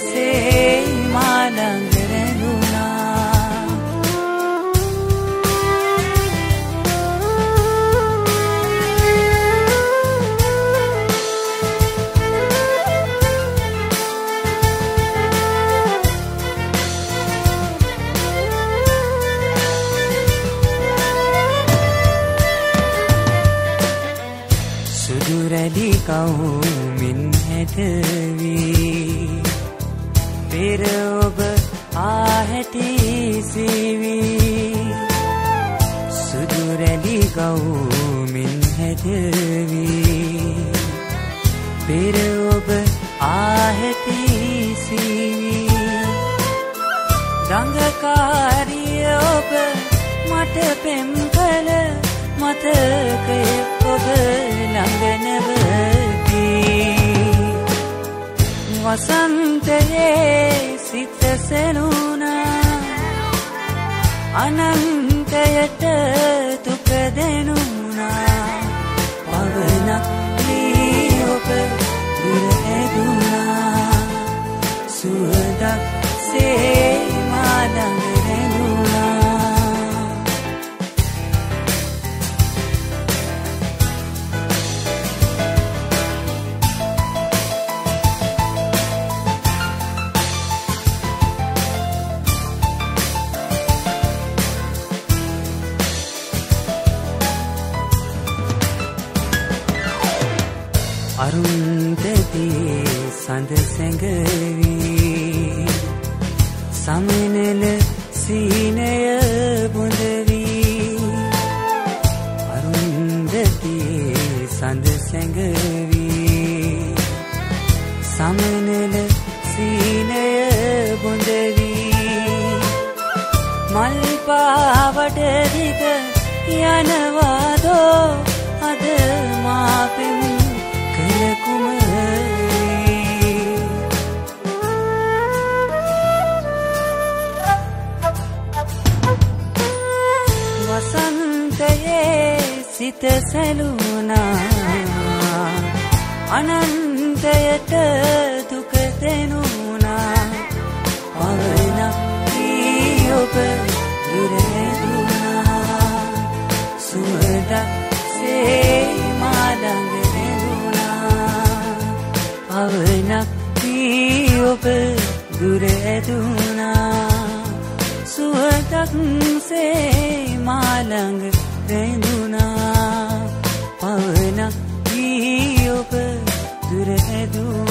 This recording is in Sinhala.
සේ මා ළඟ රැඳුණා. සුදුරැලි කවුමින් හැටවී පෙර ඔබ ආහැටි සීවී. සුදුරැලි කවුමින් හැටවී පෙර ඔබ ආහැටි සීවී. රංගකාරිය ඔබ මට පෙම් කළ මතකය ඔබ ළඟ නැවතී. වසන්තයේ සිත සැලුණා අනන්තයට දුක දෙනුණා. පවනක් වී ඔබ දුර ඇදුණා. සුවඳක් සේ මා ළඟ රැඳුණා. අරුන්දදී සඳ සැඟවී සමනල සීනය බොඳ වී. අරුන්දදී සඳ සැඟවී සමනල සීනය බොඳ වී. මල් පාවඩ දිග යනවාදෝ අද මා පෙම් වසන්තයේ සිත සැලුණා අනන්තයට දුක දෙනුණා. පවනක් වී ඔබ දුර ඇදුණා. සුවඳක් සේ මා ළඟ රැඳුණා. පවනක් වී ඔබ දුර ඇදුණා. සුවඳක් සේ මා ළඟ රැඳුණා. පවනක් වී ඔබ දුර ඇදුණා.